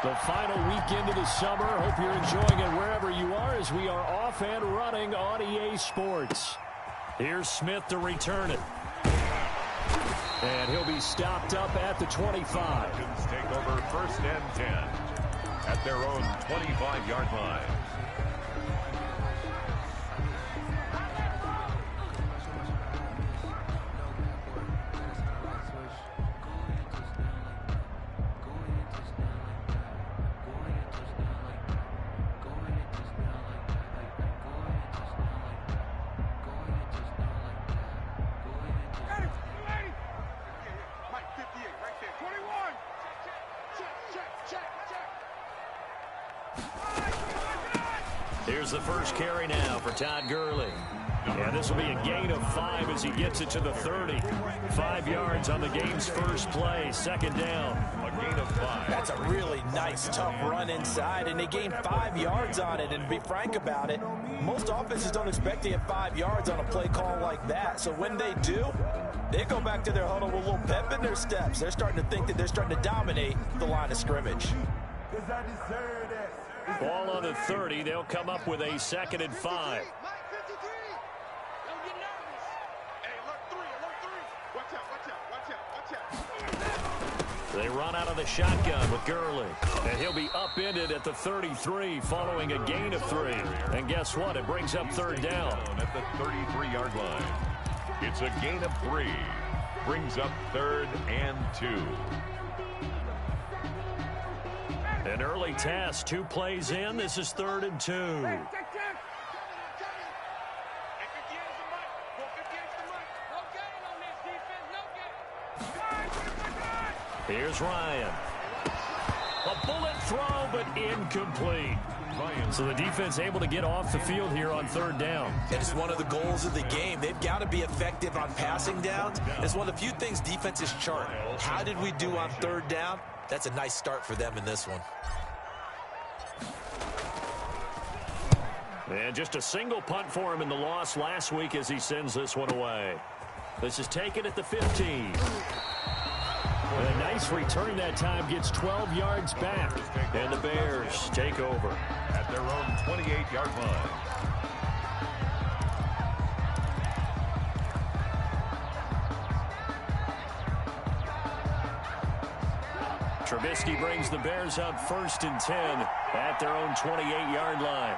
The final weekend of the summer. Hope you're enjoying it wherever you are as we are off and running on EA Sports. Here's Smith to return it. And he'll be stopped up at the 25. Take over 1st and 10 at their own 25-yard line. Here's the first carry now for Todd Gurley. And this will be a gain of 5 as he gets it to the 30. 5 yards on the game's first play. 2nd down. A gain of 5. That's a really nice, tough run inside, and they gained 5 yards on it. And to be frank about it, most offenses don't expect to get 5 yards on a play call like that. So when they do, they go back to their huddle with a little pep in their steps. They're starting to think that they're starting to dominate the line of scrimmage. Ball on the 30. They'll come up with a 2nd and 5. They run out of the shotgun with Gurley. And he'll be upended at the 33 following a gain of 3. And guess what? It brings up 3rd down. At the 33-yard line. It's a gain of 3. Brings up 3rd and 2. An early test, 2 plays in. This is 3rd and 2. Here's Ryan. A bullet throw, but incomplete. So the defense able to get off the field here on 3rd down. And it's one of the goals of the game. They've got to be effective on passing downs. It's one of the few things defenses chart. How did we do on 3rd down? That's a nice start for them in this one. And just a single punt for him in the loss last week as he sends this one away. This is taken at the 15. With a nice return that time, gets 12 yards back. And the Bears take over. At their own 28-yard line. Trubisky brings the Bears up 1st and 10 at their own 28-yard line.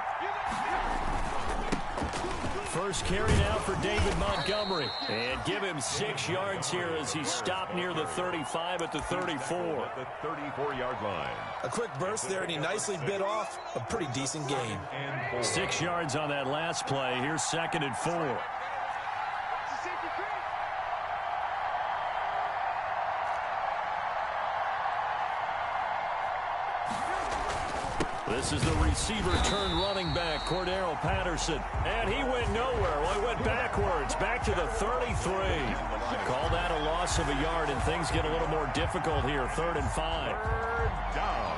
First carry now for David Montgomery. And give him 6 yards here as he stopped near the 35 at the 34. At the 34-yard line. A quick burst there, and he nicely bit off a pretty decent gain. 6 yards on that last play. Here's 2nd and 4. This is the receiver turned running back, Cordero Patterson. And he went nowhere. Well, he went backwards, back to the 33. Call that a loss of a yard, and things get a little more difficult here. 3rd and 5. 3rd down.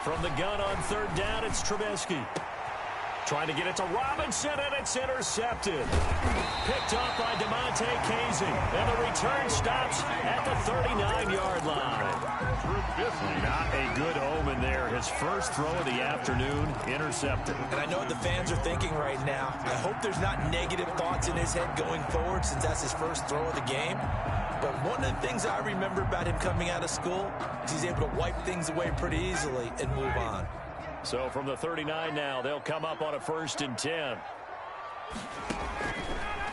From the gun on 3rd down, it's Trubisky. Trying to get it to Robinson, and it's intercepted. Picked off by DeMonte Casey. And the return stops at the 39-yard line. Not a good omen there. His first throw of the afternoon, intercepted. And I know what the fans are thinking right now. I hope there's not negative thoughts in his head going forward since that's his first throw of the game. But one of the things I remember about him coming out of school is he's able to wipe things away pretty easily and move on. So from the 39 now, they'll come up on a 1st and 10.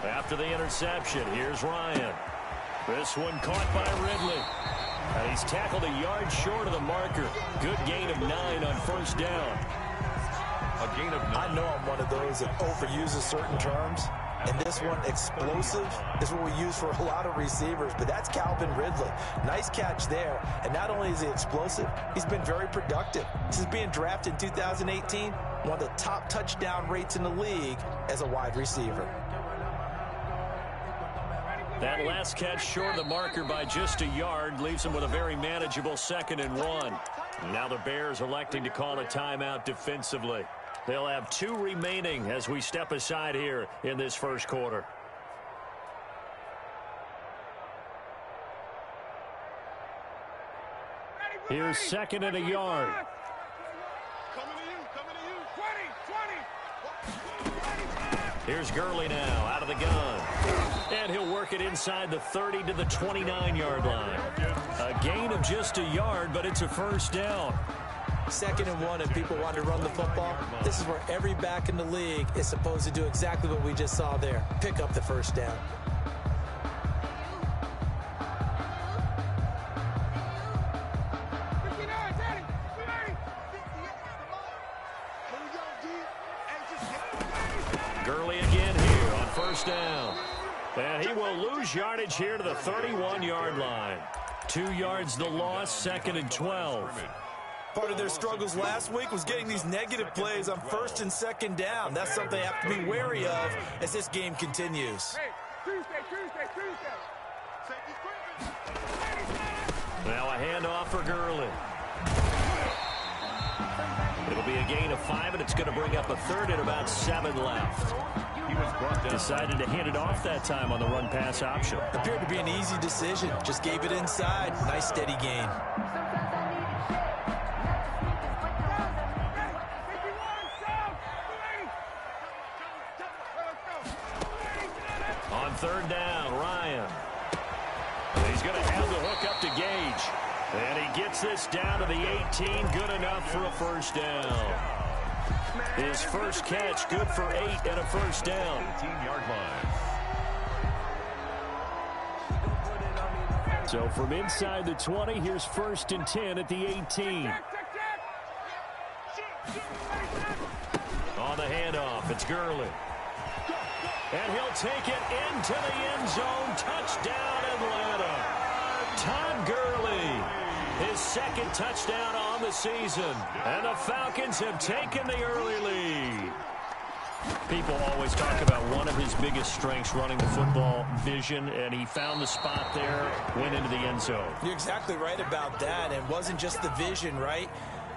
After the interception, here's Ryan. This one caught by Ridley. And he's tackled a yard short of the marker. Good gain of 9 on 1st down. A gain of 9. I know I'm one of those that overuses certain terms. And this one, explosive, is what we use for a lot of receivers. But that's Calvin Ridley. Nice catch there. And not only is he explosive, he's been very productive. Since being drafted in 2018, one of the top touchdown rates in the league as a wide receiver. That last catch short of the marker by just a yard leaves them with a very manageable 2nd and 1. Now the Bears electing to call a timeout defensively. They'll have 2 remaining as we step aside here in this first quarter. Here's 2nd and a yard. Here's Gurley now out of the gun. And he'll work it inside the 30 to the 29-yard line. A gain of just a yard, but it's a first down. 2nd and 1, and people want to run the football. This is where every back in the league is supposed to do exactly what we just saw there. Pick up the first down. Gurley again here on first down. And he will lose yardage here to the 31-yard line. 2 yards the loss, 2nd and 12. Part of their struggles last week was getting these negative plays on 1st and 2nd down. That's something they have to be wary of as this game continues. Now a handoff for Gurley. It'll be a gain of 5, and it's going to bring up a 3rd and about 7 left. He was brought down. Decided to hand it off that time on the run-pass option. Appeared to be an easy decision. Just gave it inside. Nice steady gain. On 3rd down, Ryan. He's going to have the hook up to Gage. And he gets this down to the 18. Good enough for a first down. His first catch, good for 8 and a first down. 18-yard line. So from inside the 20, here's 1st and 10 at the 18. On the handoff, it's Gurley. And he'll take it into the end zone. Touchdown, Atlanta. Todd Gurley, his 2nd touchdown on the season. And the Falcons have taken the early lead. People always talk about one of his biggest strengths, running the football, vision, and he found the spot there, went into the end zone. You're exactly right about that. It wasn't just the vision, right?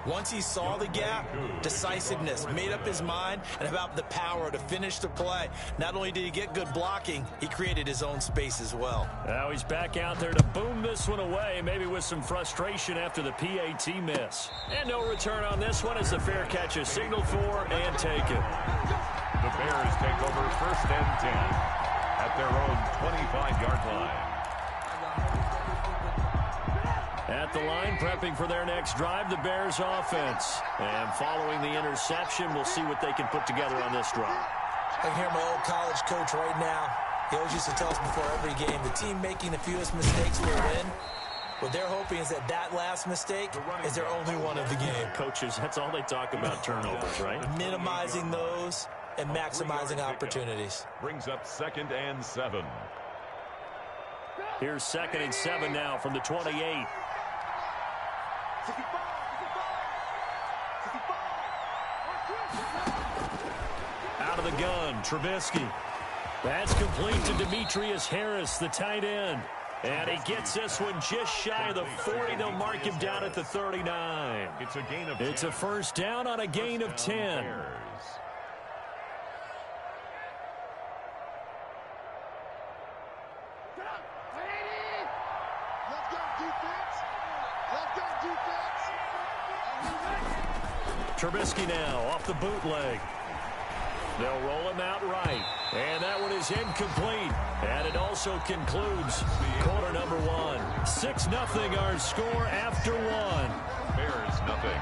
Once he saw the gap, decisiveness, made up his mind, and about the power to finish the play. Not only did he get good blocking, he created his own space as well. Now he's back out there to boom this one away, maybe with some frustration after the PAT miss. And no return on this one as the fair catch is signaled for and taken. The Bears take over 1st and 10 at their own 25-yard line. At the line, prepping for their next drive, the Bears offense. And following the interception, we'll see what they can put together on this drive. I can hear my old college coach right now. He always used to tell us before every game, the team making the fewest mistakes will win. What they're hoping is that last mistake is their only one of the game. Coaches, that's all they talk about, turnovers, right? Minimizing those and maximizing opportunities. Brings up 2nd and 7. Here's 2nd and 7 now from the 28. Out of the gun, Trubisky. That's complete to Demetrius Harris, the tight end. And he gets this one just shy of the 40. They'll mark him down at the 39. It's a gain of 10. It's a first down on a gain of 10. Trubisky now off the bootleg. They'll roll him out right. And that one is incomplete. And it also concludes quarter number 1. 6-0 our score after 1. Bears nothing.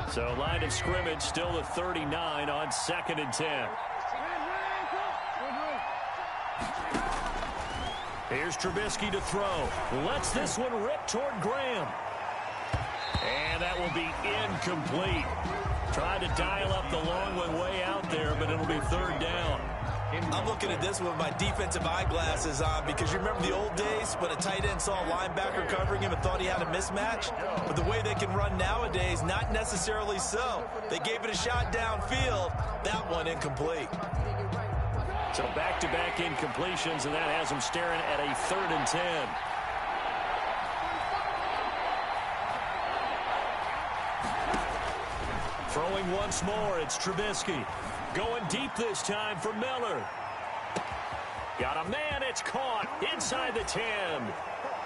So line of scrimmage still the 39 on 2nd and 10. Here's Trubisky to throw. Lets this one rip toward Graham. And that will be incomplete. Tried to dial up the long one way out there, but it'll be 3rd down. I'm looking at this with my defensive eyeglasses on because you remember the old days when a tight end saw a linebacker covering him and thought he had a mismatch? But the way they can run nowadays, not necessarily so. They gave it a shot downfield. That one incomplete. So back-to-back incompletions, and that has them staring at a 3rd and 10. Throwing once more, it's Trubisky. Going deep this time for Miller. Got a man, it's caught inside the 10.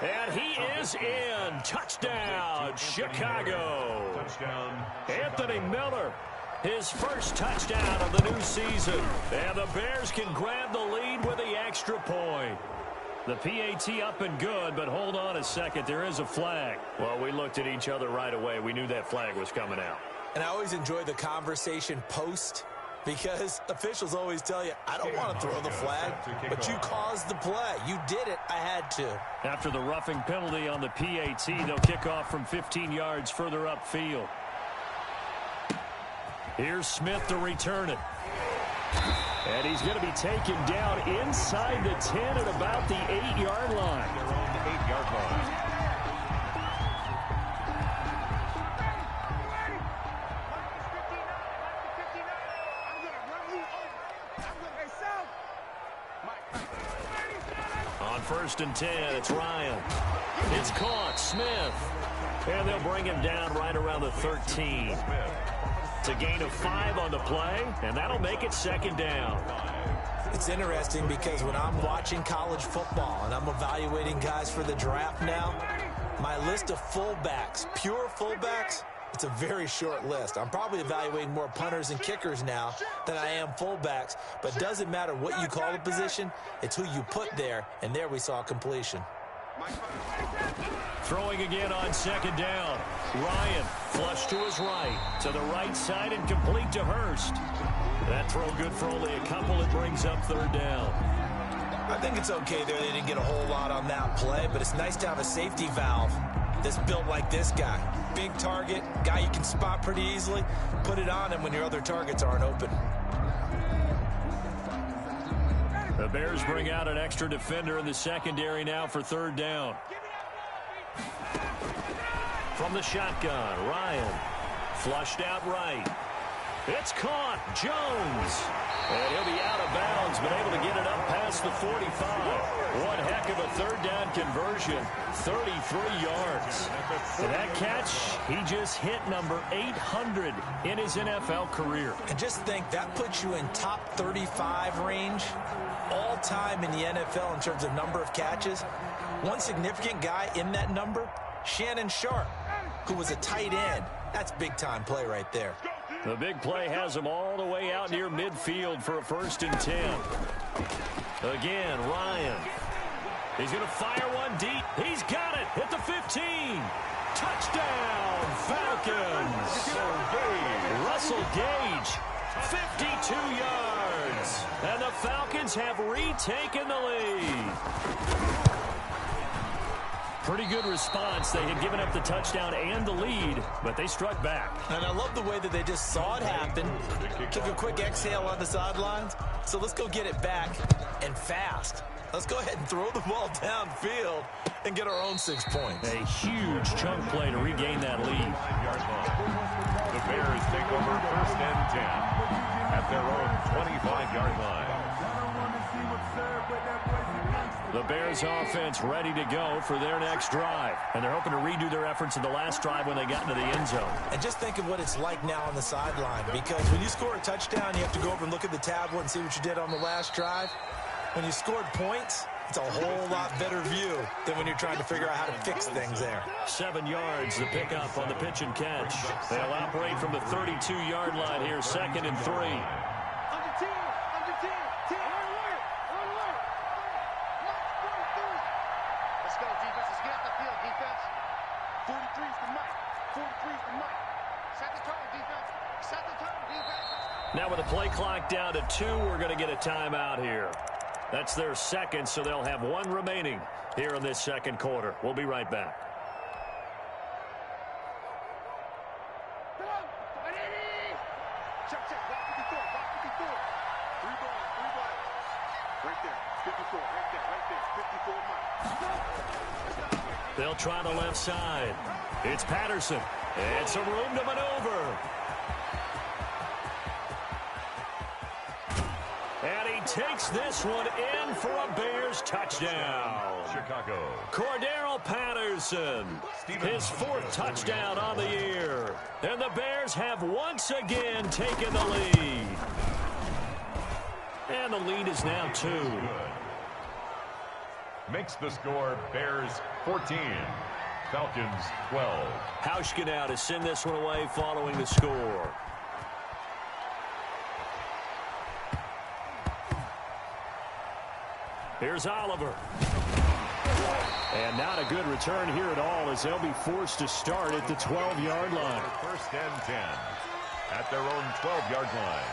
And he is in. Touchdown, Chicago. Anthony Miller, his first touchdown of the new season. And the Bears can grab the lead with the extra point. The PAT up and good, but hold on a second. There is a flag. Well, we looked at each other right away. We knew that flag was coming out. And I always enjoy the conversation post because officials always tell you, I don't want to throw the flag, but you caused the play. You did it. I had to. After the roughing penalty on the PAT, they'll kick off from 15 yards further upfield. Here's Smith to return it. And he's going to be taken down inside the 10 at about the 8-yard line. They're on the 8-yard line. On 1st and 10, it's Ryan. It's caught, Smith. And they'll bring him down right around the 13. It's a gain of 5 on the play, and that'll make it 2nd down. It's interesting because when I'm watching college football and I'm evaluating guys for the draft now, my list of fullbacks, pure fullbacks, it's a very short list. I'm probably evaluating more punters and kickers now than I am fullbacks, but it doesn't matter what you call a position, it's who you put there, and there we saw completion. Throwing again on 2nd down. Ryan flush to his right, to the right side and complete to Hurst. That throw good for only a couple. It brings up 3rd down. I think it's okay there. They didn't get a whole lot on that play, but it's nice to have a safety valve that's built like this guy. Big target, guy you can spot pretty easily. Put it on him when your other targets aren't open. The Bears bring out an extra defender in the secondary now for 3rd down. From the shotgun, Ryan flushed out right. It's caught, Jones. And he'll be out of bounds, but able to get it up past the 45. One heck of a 3rd down conversion, 33 yards. And that catch, he just hit number 800 in his NFL career. And just think, that puts you in top 35 range all time in the NFL in terms of number of catches. One significant guy in that number, Shannon Sharp, who was a tight end. That's big-time play right there. The big play has him all the way out near midfield for a 1st and 10. Again, Ryan. He's going to fire one deep. He's got it at the 15. Touchdown, Falcons. Russell Gage, 52 yards. And the Falcons have retaken the lead. Pretty good response. They had given up the touchdown and the lead, but they struck back. And I love the way that they just saw it happen, took a quick exhale on the sidelines. So let's go get it back and fast. Let's go ahead and throw the ball downfield and get our own 6 points. A huge chunk play to regain that lead. The Bears take over 1st and 10 at their own 25-yard line. The Bears offense ready to go for their next drive. And they're hoping to redo their efforts in the last drive when they got into the end zone. And just think of what it's like now on the sideline, because when you score a touchdown, you have to go over and look at the tablet and see what you did on the last drive. When you scored points, it's a whole lot better view than when you're trying to figure out how to fix things there. 7 yards, the pickup on the pitch and catch. They'll operate from the 32-yard line here, 2nd and 3. Now with the play clock down to 2, we're going to get a timeout here. That's their 2nd, so they'll have 1 remaining here in this 2nd quarter. We'll be right back. They'll try the left side. It's Patterson. And some room to maneuver. And he takes this one in for a Bears touchdown. Chicago. Cordero Patterson, his fourth touchdown on the year. And the Bears have once again taken the lead. And the lead is now 2. Makes the score Bears 14, Falcons 12. Hauschka now to send this one away following the score. Here's Oliver. And not a good return here at all as they'll be forced to start at the 12-yard line. First and 10 at their own 12-yard line.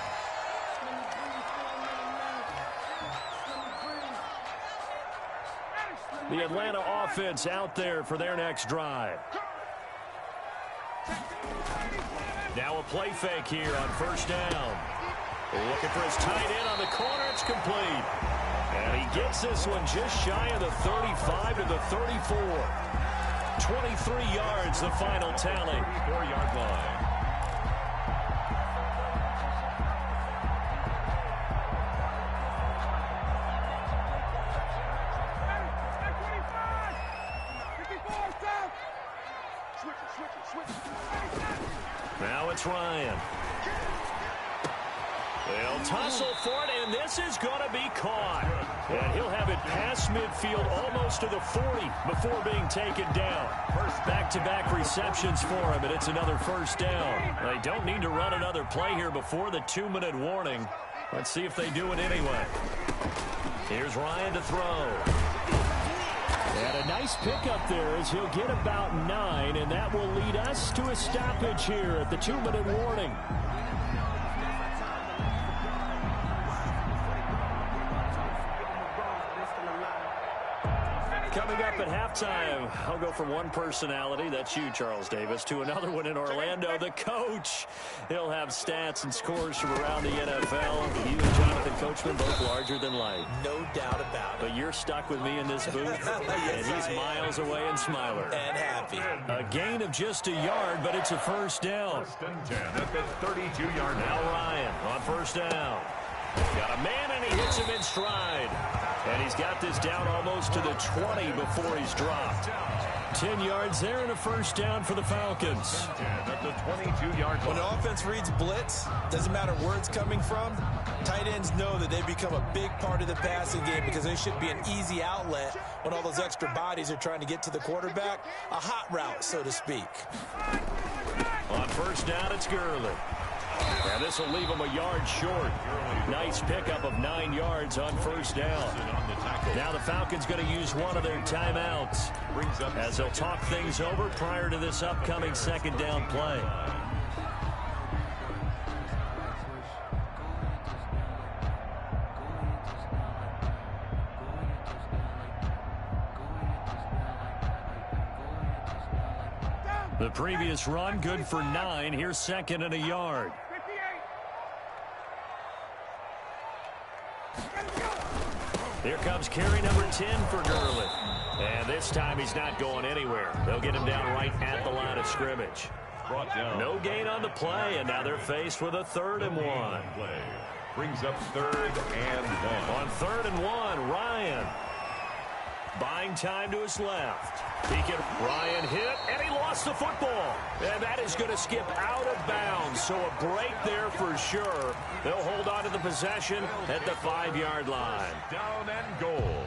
The Atlanta offense out there for their next drive. Now a play fake here on first down. Looking for his tight end on the corner. It's complete. And he gets this one just shy of the 35 to the 34. 23 yards, the final tally. 34-yard line. Now it's Ryan. They'll tussle for it, and this is going to be caught. And he'll have it past midfield almost to the 40 before being taken down. Back-to-back receptions for him, and it's another first down. They don't need to run another play here before the 2-minute warning. Let's see if they do it anyway. Here's Ryan to throw. And a nice pickup there as he'll get about 9, and that will lead us to a stoppage here at the 2-minute warning. Coming up at halftime, I'll go from one personality, that's you, Charles Davis, to another one in Orlando, the coach. He'll have stats and scores from around the NFL. You and Jonathan Coachman, both larger than life. No doubt about it. But you're stuck with me in this booth, yes, and he's miles away in Smiler. And happy. A gain of just a yard, but it's a first down. First and 10 at the 32-yard line. Now Ryan on first down. Got a man, and he hits him in stride. And he's got this down almost to the 20 before he's dropped. 10 yards there and a first down for the Falcons. At the 22-yard line. When the offense reads blitz, doesn't matter where it's coming from, tight ends know that they've become a big part of the passing game because they should be an easy outlet when all those extra bodies are trying to get to the quarterback. A hot route, so to speak. On first down, it's Gurley. And this will leave him a yard short. Nice pickup of 9 yards on first down. Now the Falcons going to use one of their timeouts as they'll talk things over prior to this upcoming second down play. The previous run, good for 9. Here's second and a yard. Here comes carry number 10 for Gurley. And this time he's not going anywhere. They'll get him down right at the line of scrimmage. No gain on the play, and now they're faced with a 3rd and 1. Brings up 3rd and 1. On 3rd and 1, Ryan. Buying time to his left. Ryan hit, and he lost the football. And that is going to skip out of bounds. So a break there for sure. They'll hold on to the possession at the 5-yard line. Down and goal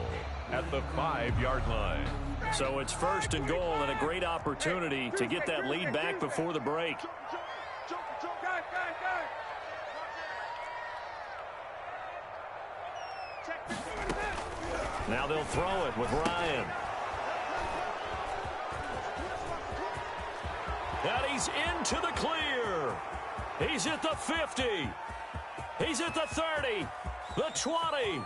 at the 5-yard line. So it's 1st and goal and a great opportunity to get that lead back before the break. Now they'll throw it with Ryan. And he's into the clear. He's at the 50. He's at the 30. The 20.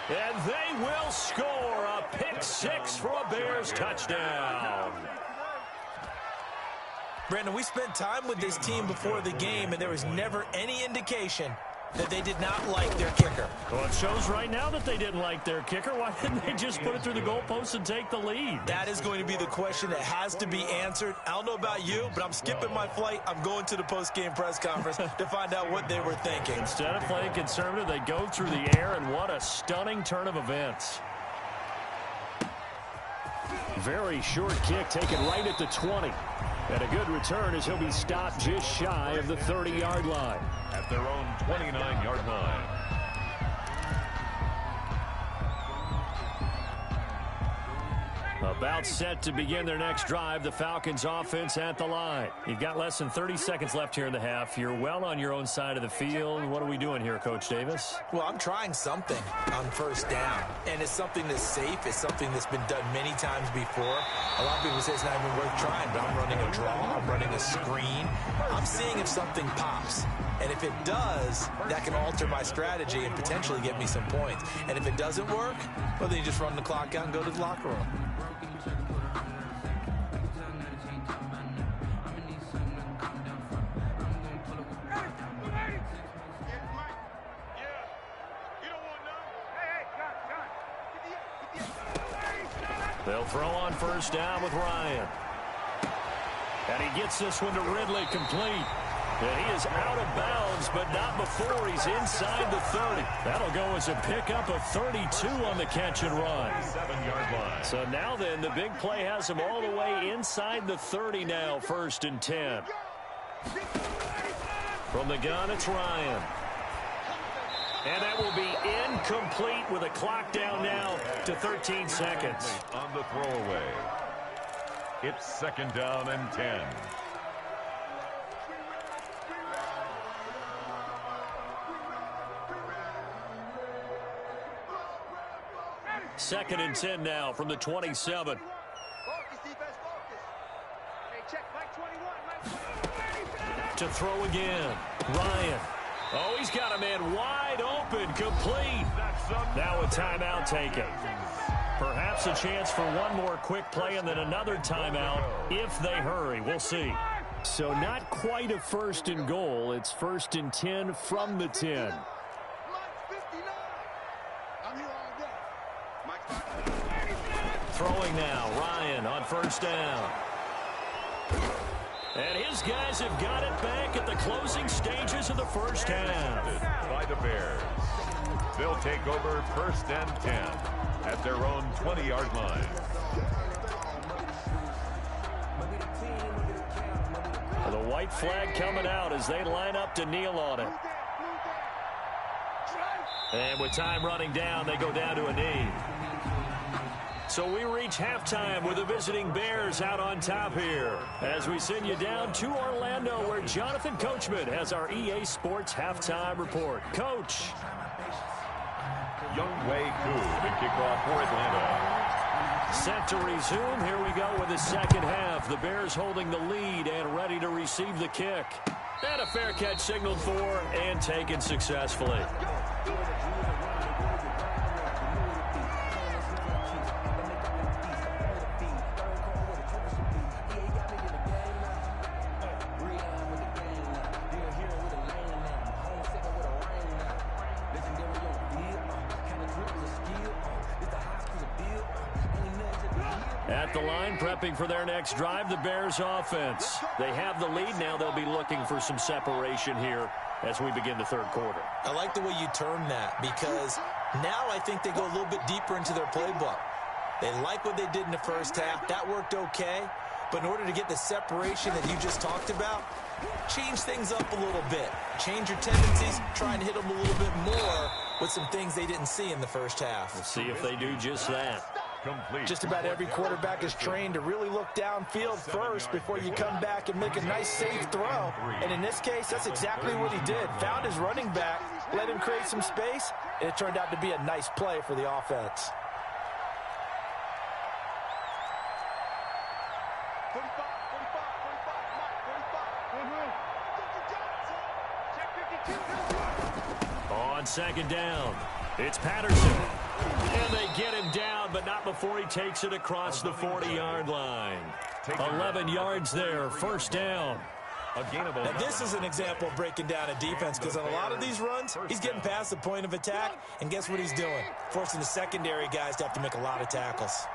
And they will score a pick 6 for a Bears touchdown. Brandon, we spent time with this team before the game, and there was never any indication that they did not like their kicker. Well, it shows right now that they didn't like their kicker. Why didn't they just put it through the goalpost and take the lead? That is going to be the question that has to be answered. I don't know about you, but I'm skipping my flight. I'm going to the post-game press conference to find out what they were thinking. Instead of playing conservative, they go through the air, and what a stunning turn of events. Very short kick taken right at the 20. And a good return as he'll be stopped just shy of the 30-yard line. At their own 29-yard line. About set to begin their next drive, the Falcons offense at the line. You've got less than 30 seconds left here in the half. You're well on your own side of the field. What are we doing here, Coach Davis? Well, I'm trying something on first down, and it's something that's safe. It's something that's been done many times before. A lot of people say it's not even worth trying, but I'm running a draw. I'm running a screen. I'm seeing if something pops. And if it does, that can alter my strategy and potentially get me some points. And if it doesn't work, well, then you just run the clock out and go to the locker room. They'll throw on first down with Ryan. And he gets this one to Ridley complete. And he is out of bounds, but not before he's inside the 30. That'll go as a pickup of 32 on the catch and run. 7-yard line. So now then, the big play has him all the way inside the 30 now, 1st and 10. From the gun, it's Ryan. And that will be incomplete with a clock down now to 13 seconds. On the throwaway. It's 2nd down and 10. Second and 10 now from the 27. To throw again. Ryan. Oh, he's got a man wide open, complete. Now a timeout taken. Perhaps a chance for one more quick play and then another timeout if they hurry. We'll see. So not quite a 1st and goal. It's 1st and 10 from the 10. Throwing now, Ryan on first down. And his guys have got it back at the closing stages of the first half. By the Bears. They'll take over 1st and 10 at their own 20-yard line. The white flag coming out as they line up to kneel on it. And with time running down, they go down to a knee. So we reach halftime with the visiting Bears out on top here as we send you down to Orlando where Jonathan Coachman has our EA Sports halftime report. Coach. Younghoe Koo to kick off for Atlanta. Set to resume. Here we go with the second half. The Bears holding the lead and ready to receive the kick. And a fair catch signaled for and taken successfully. At the line, prepping for their next drive, the Bears offense. They have the lead now. They'll be looking for some separation here as we begin the third quarter. I like the way you term that because now I think they go a little bit deeper into their playbook. They like what they did in the first half. That worked okay. But in order to get the separation that you just talked about, change things up a little bit. Change your tendencies. Try and hit them a little bit more with some things they didn't see in the first half. We'll see if they do just that. Complete. Just about every quarterback is trained to really look downfield first before you come back and make a nice, safe throw. And in this case, that's exactly what he did. Found his running back, let him create some space, and it turned out to be a nice play for the offense. On second down, it's Patterson. And they get him down, but not before he takes it across the 40-yard line. 11 yards there, first down. A gain of 11. And this is an example of breaking down a defense, because on a lot of these runs, he's getting past the point of attack, and guess what he's doing? Forcing the secondary guys to have to make a lot of tackles.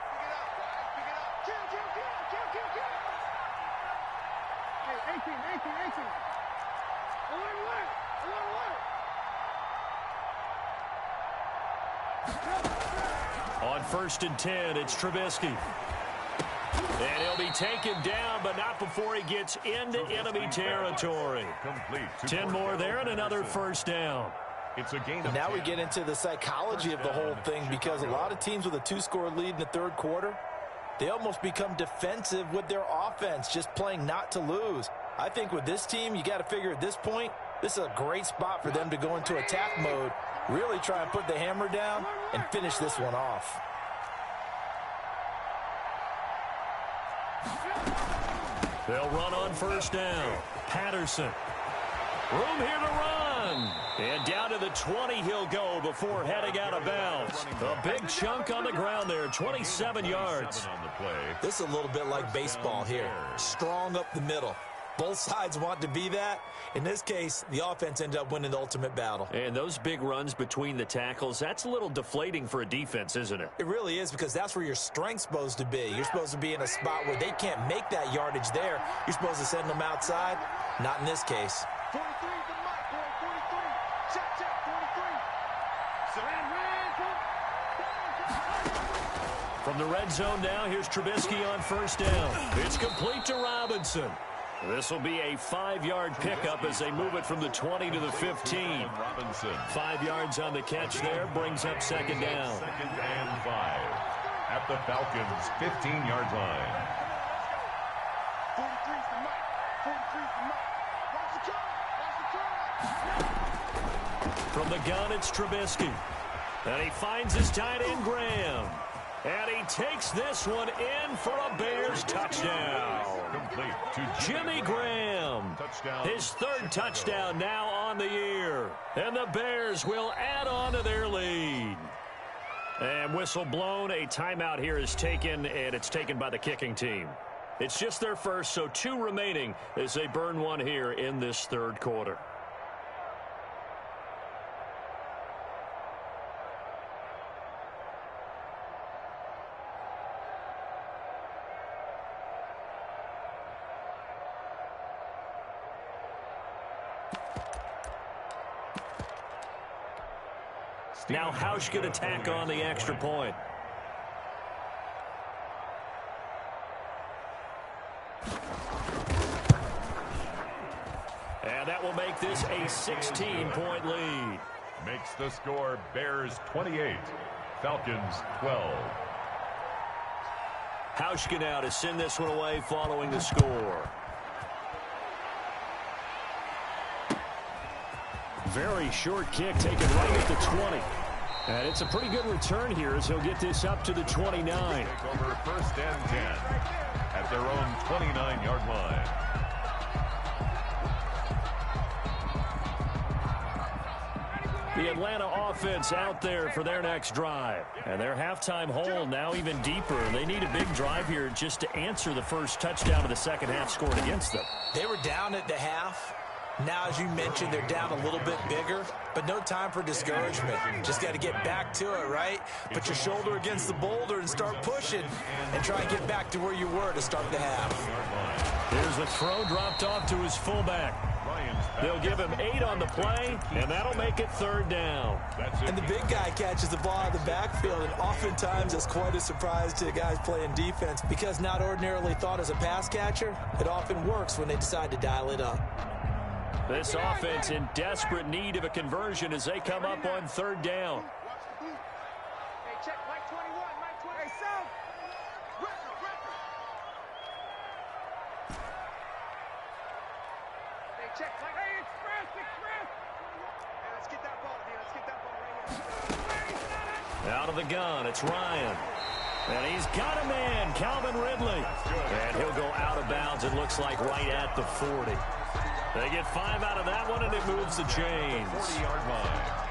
On 1st and 10, it's Trubisky. And he'll be taken down, but not before he gets into enemy territory. 10 more there and another first down. It's a gain of Now 10. we get into the psychology of the whole thing, because a lot of teams with a 2-score lead in the third quarter, they almost become defensive with their offense, just playing not to lose. I think with this team, you got to figure at this point, this is a great spot for them to go into attack mode, really try and put the hammer down and finish this one off. They'll run on first down. Patterson. Room here to run. And down to the 20 he'll go before heading out of bounds. A big chunk on the ground there, 27 yards. On the play. This is a little bit like baseball here. Strong up the middle. Both sides want to be that. In this case, the offense ended up winning the ultimate battle. And those big runs between the tackles, that's a little deflating for a defense, isn't it? It really is, because that's where your strength's supposed to be. You're supposed to be in a spot where they can't make that yardage there. You're supposed to send them outside. Not in this case. 43 for Mike, boy, 43. Check, 43. From the red zone now, here's Trubisky on first down. It's complete to Robinson. This will be a 5-yard pickup as they move it from the 20 to the 15. Robinson. 5 yards on the catch there, brings up second down. 2nd and 5 at the Falcons' 15-yard line. 43 for Mike, 43 for Mike. Watch the turn, From the gun, it's Trubisky. And he finds his tight end, Graham. And he takes this one in for a Bears touchdown. Complete to Jimmy Graham. Touchdown. His 3rd touchdown now on the year. And the Bears will add on to their lead. And whistle blown. A timeout here is taken, and it's taken by the kicking team. It's just their first, so 2 remaining as they burn one here in this third quarter. Now Hausch could attack on the extra point. And that will make this a 16-point lead. Makes the score Bears 28, Falcons 12. Hausch now to send this one away following the score. Very short kick taken right at the 20. And it's a pretty good return here as he'll get this up to the 29. Take over 1st and 10 at their own 29-yard line. The Atlanta offense out there for their next drive. And their halftime hole now even deeper. They need a big drive here just to answer the first touchdown of the second half scored against them. They were down at the half. Now, as you mentioned, they're down a little bit bigger, but no time for discouragement. Just got to get back to it, right? Put your shoulder against the boulder and start pushing and try and get back to where you were to start the half. Here's a throw dropped off to his fullback. They'll give him 8 on the play, and that'll make it 3rd down. And the big guy catches the ball out of the backfield, and oftentimes it's quite a surprise to the guys playing defense, because not ordinarily thought as a pass catcher, it often works when they decide to dial it up. This offense in desperate need of a conversion as they come up on 3rd down. Hey, check, Mike 21, Mike 20. Hey, Sam. Record. Hey, check, Mike. Hey, express. Hey, let's get that ball, D. Let's get that ball right here. Out of the gun, it's Ryan. And he's got a man, Calvin Ridley. And he'll go out of bounds, it looks like, right at the 40. They get 5 out of that one, and it moves the chains. 40-yard line.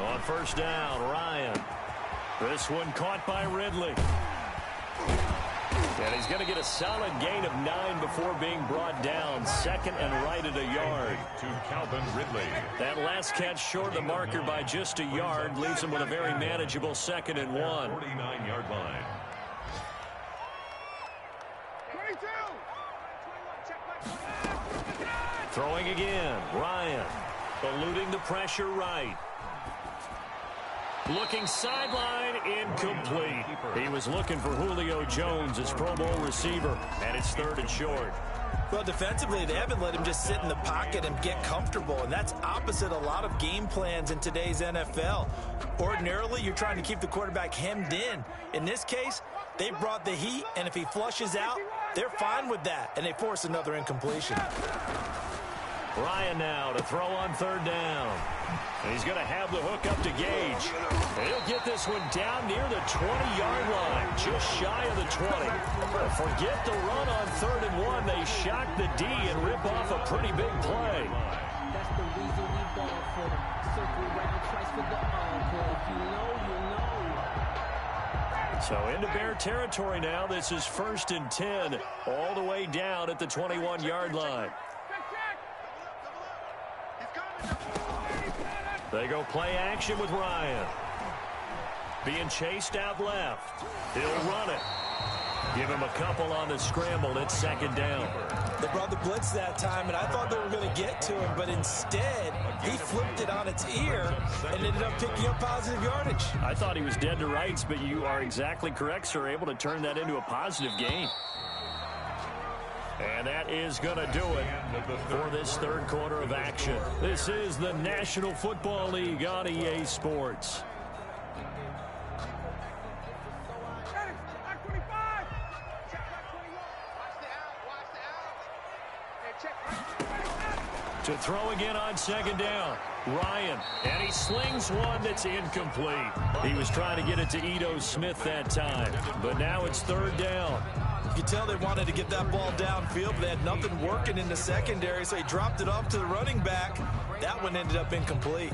On first down, Ryan. This one caught by Ridley. And he's going to get a solid gain of 9 before being brought down. Second and right at a yard. To Calvin Ridley. That last catch short of the marker by just a yard leaves him with a very manageable 2nd and 1. 49-yard line. 22. Throwing again, Ryan. Eluding the pressure right. Looking sideline, incomplete. He was looking for Julio Jones, his Pro Bowl receiver, and it's 3rd and short. Well, defensively, they haven't let him just sit in the pocket and get comfortable, and that's opposite a lot of game plans in today's NFL. Ordinarily, you're trying to keep the quarterback hemmed in. In this case, they brought the heat, and if he flushes out, they're fine with that, and they force another incompletion. Ryan now to throw on 3rd down. And he's going to have the hook up to Gage. And he'll get this one down near the 20-yard line, just shy of the 20. Forget the run on 3rd and 1. They shock the D and rip off a pretty big play. That's the reason we ball for them. Circle around twice for the encore. If you know, you know. So into Bear territory now. This is 1st and 10, all the way down at the 21-yard line. They go play action with Ryan. Being chased out left. He'll run it. Give him a couple on the scramble. It's 2nd down. They brought the blitz that time, and I thought they were going to get to him, but instead, he flipped it on its ear and ended up picking up positive yardage. I thought he was dead to rights, but you are exactly correct, sir. Able to turn that into a positive gain. And that is going to do it for this 3rd quarter of action. This is the National Football League on EA Sports. To throw again on 2nd down, Ryan, and he slings one that's incomplete. He was trying to get it to Ito Smith that time, but now it's 3rd down. You could tell they wanted to get that ball downfield, but they had nothing working in the secondary, so he dropped it off to the running back. That one ended up incomplete.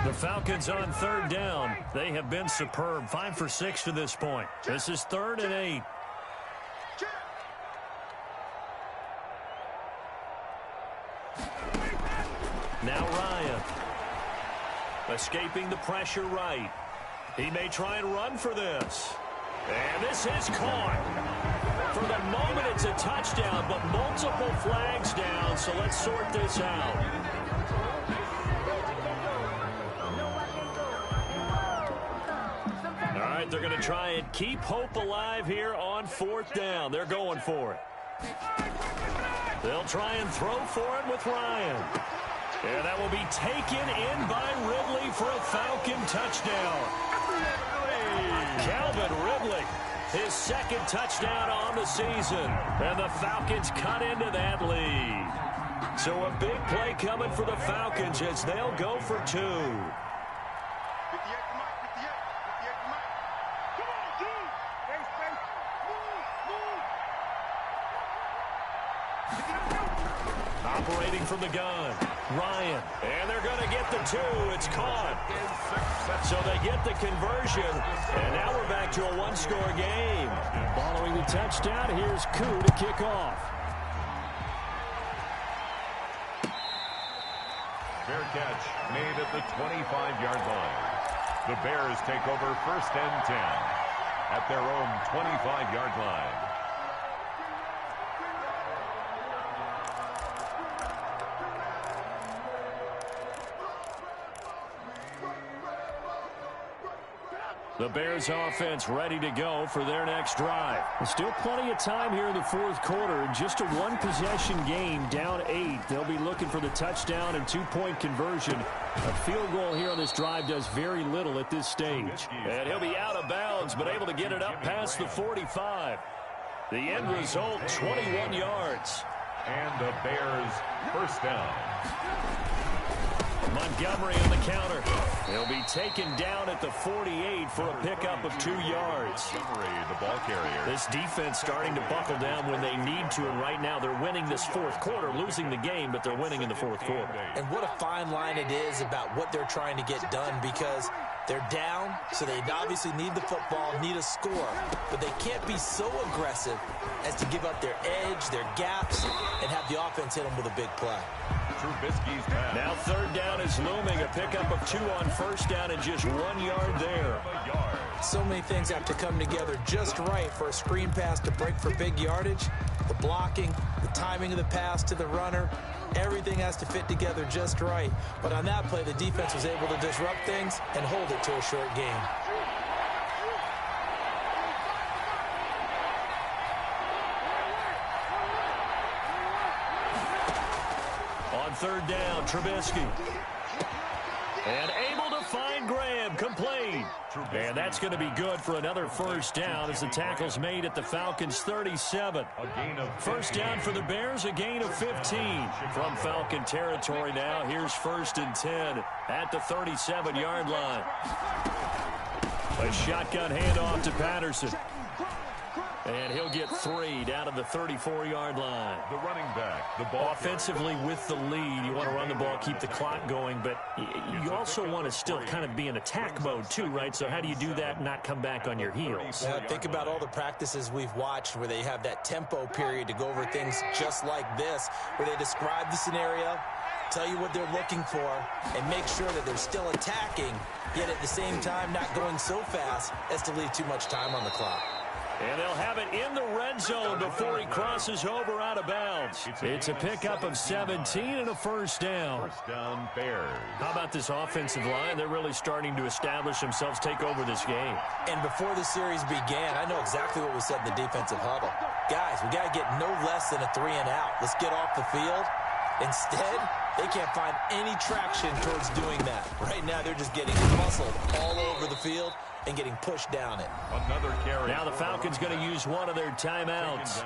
The Falcons on 3rd down. They have been superb. 5 for 6 to this point. This is 3rd and 8. Now Ryan. Escaping the pressure right. He may try and run for this. And this is caught. For the moment, it's a touchdown, but multiple flags down, so let's sort this out. All right, they're going to try and keep hope alive here on 4th down. They're going for it. They'll try and throw for it with Ryan. And that will be taken in by Ridley for a Falcon touchdown. Calvin Ridley, his 2nd touchdown on the season. And the Falcons cut into that lead. So a big play coming for the Falcons as they'll go for 2. Operating from the gun, Ryan, and they're going to get the 2. It's caught. So they get the conversion, and now we're back to a 1-score game. Following the touchdown, here's Koo to kick off. Fair catch made at the 25-yard line. The Bears take over 1st and 10 at their own 25-yard line. The Bears offense ready to go for their next drive. Still plenty of time here in the 4th quarter. Just a 1-possession game, down 8. They'll be looking for the touchdown and 2-point conversion. A field goal here on this drive does very little at this stage. And he'll be out of bounds, but able to get it up past the 45. The end result, 21 yards. And the Bears first down. Montgomery on the counter. He'll be taken down at the 48 for a pickup of 2 yards. Montgomery, the ball carrier. This defense starting to buckle down when they need to, and right now they're winning this fourth quarter, losing the game, but they're winning in the fourth quarter. And what a fine line it is about what they're trying to get done, because they're down, so they obviously need the football, need a score, but they can't be so aggressive as to give up their edge, their gaps, and have the offense hit them with a big play. Trubisky's pass. Now third down is looming, a pickup of 2 on first down and just 1 yard there. So many things have to come together just right for a screen pass to break for big yardage. The blocking, the timing of the pass to the runner, everything has to fit together just right. But on that play, the defense was able to disrupt things and hold it to a short game. On third down, Trubisky. And able to find Graham, complete. And that's going to be good for another first down as the tackle's made at the Falcons' 37. First down for the Bears, a gain of 15. From Falcon territory now, here's 1st and 10 at the 37-yard line. A shotgun handoff to Patterson. And he'll get 3 down to the 34-yard line. The running back, the ball offensively with the lead. You want to run the ball, keep the clock going, but you also want to still kind of be in attack mode too, right? So how do you do that and not come back on your heels? Think about all the practices we've watched where they have that tempo period to go over things just like this, where they describe the scenario, tell you what they're looking for, and make sure that they're still attacking, yet at the same time not going so fast as to leave too much time on the clock. And they'll have it in the red zone before he crosses over out of bounds. It's a pickup of 17 and a first down. First down, Bears. How about this offensive line? They're really starting to establish themselves, take over this game. And before the series began, I know exactly what was said in the defensive huddle. Guys, we got to get no less than a 3 and out. Let's get off the field. Instead, they can't find any traction towards doing that. Right now, they're just getting muscled all over the field and getting pushed down it. Another carry. Now the Falcons going to use one of their timeouts.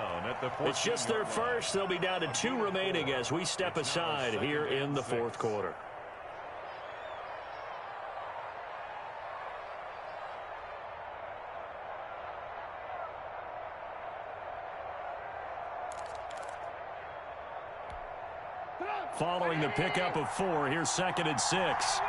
It's just their first. They'll be down to 2 remaining as we step aside here in the fourth quarter. Following the pickup of 4, here's 2nd and 6.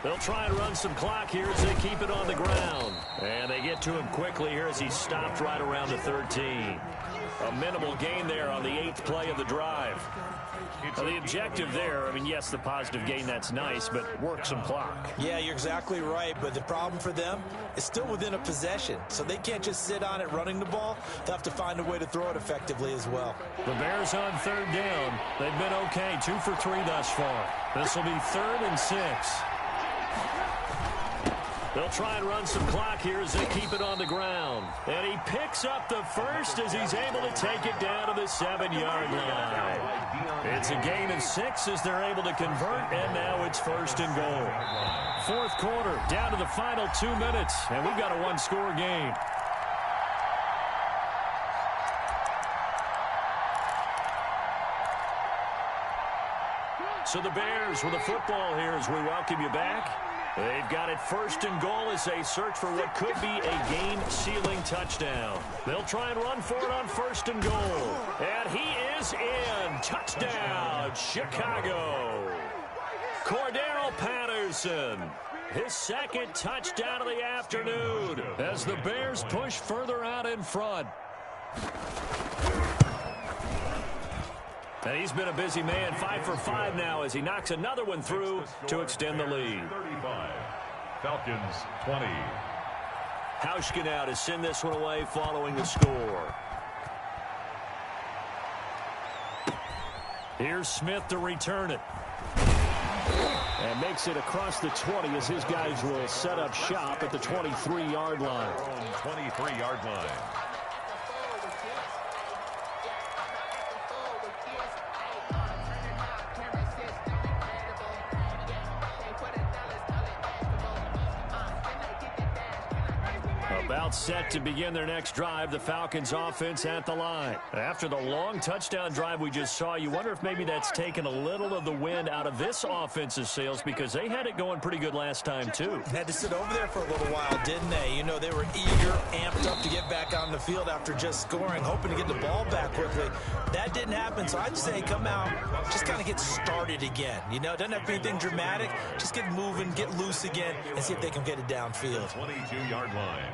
They'll try and run some clock here as they keep it on the ground. And they get to him quickly here as he stopped right around the 13. A minimal gain there on the 8th play of the drive. Well, the objective there, I mean, yes, the positive gain, that's nice, but work some clock. Yeah, you're exactly right, but the problem for them is still within a possession, so they can't just sit on it running the ball. They'll have to find a way to throw it effectively as well. The Bears on third down. They've been okay, 2 for 3 thus far. This will be 3rd and 6. They'll try and run some clock here as they keep it on the ground. And he picks up the first as he's able to take it down to the 7-yard line. It's a gain of 6 as they're able to convert, and now it's 1st and goal. Fourth quarter, down to the final 2 minutes, and we've got a 1-score game. So the Bears with the football here as we welcome you back. They've got it 1st and goal as they search for what could be a game-sealing touchdown. They'll try and run for it on 1st and goal. And he is in. Touchdown, Chicago. Cordero Patterson. His 2nd touchdown of the afternoon as the Bears push further out in front. And he's been a busy man, 5 for 5 now as he knocks another one through to extend the lead. 35. Falcons 20. Hauschka now to send this one away following the score. Here's Smith to return it. And makes it across the 20 as his guys will set up shop at the 23-yard line. 23-yard line. About set to begin their next drive, the Falcons offense at the line. After the long touchdown drive we just saw, you wonder if maybe that's taken a little of the wind out of this offense's sails because they had it going pretty good last time too. Had to sit over there for a little while, didn't they? You know, they were eager, amped up to get back on the field after just scoring, hoping to get the ball back quickly. That didn't happen, so I'd say come out, just kind of get started again. You know, it doesn't have to be anything dramatic. Just get moving, get loose again, and see if they can get it downfield. 22-yard line.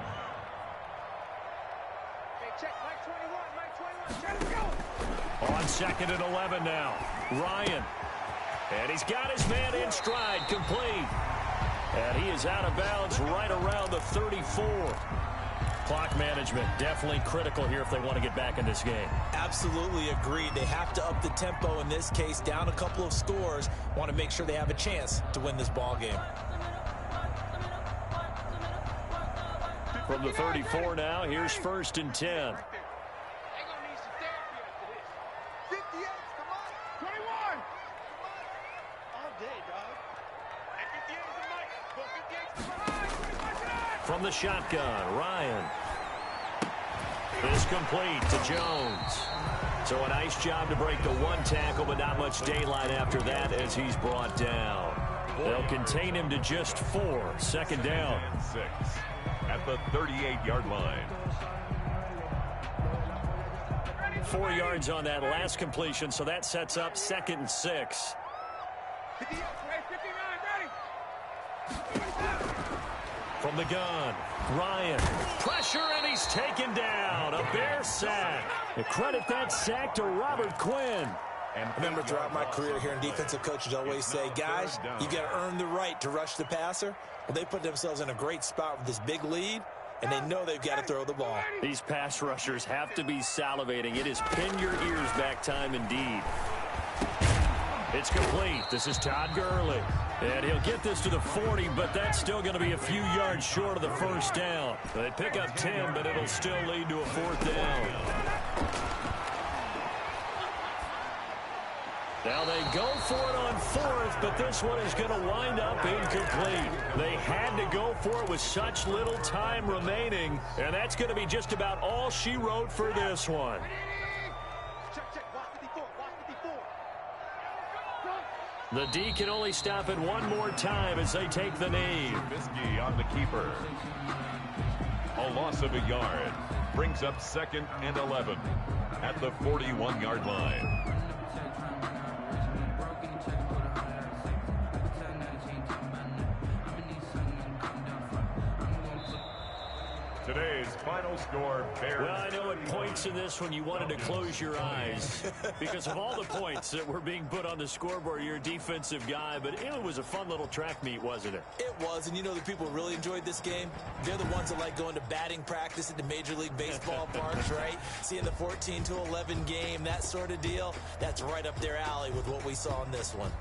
On 2nd and 11 now. Ryan. And he's got his man in stride, complete. And he is out of bounds right around the 34. Clock management definitely critical here if they want to get back in this game. Absolutely agreed. They have to up the tempo in this case, down a couple of scores. Want to make sure they have a chance to win this ball game. From the 34 now, here's 1st and 10. From the shotgun, Ryan. Is complete to Jones. So a nice job to break the one tackle, but not much daylight after that as he's brought down. They'll contain him to just 4. 2nd down. 6 at the 38-yard line. 4 yards on that last completion, so that sets up 2nd and 6. From the gun, Ryan. Pressure, and he's taken down. A Bear sack. And credit that sack to Robert Quinn. And remember, throughout my career here in defensive coaches always say, guys, you got to earn the right to rush the passer. Well, they put themselves in a great spot with this big lead, and they know they've got to throw the ball. These pass rushers have to be salivating. It is pin your ears back time indeed. It's complete. This is Todd Gurley. And he'll get this to the 40, but that's still going to be a few yards short of the 1st down. They pick up 10, but it'll still lead to a 4th down. Now they go for it on 4th, but this one is going to wind up incomplete. They had to go for it with such little time remaining, and that's going to be just about all she wrote for this one. The D can only stop it one more time as they take the knee. Trubisky on the keeper. A loss of a yard. Brings up 2nd and 11 at the 41-yard line. Today's final score, Bears. Well, I know at points in this one you wanted to close your eyes because of all the points that were being put on the scoreboard. You're a defensive guy, but it was a fun little track meet, wasn't it? It was, and you know the people who really enjoyed this game? They're the ones that like going to batting practice at the Major League Baseball parks, right? Seeing the 14-11 game, that sort of deal, that's right up their alley with what we saw in this one.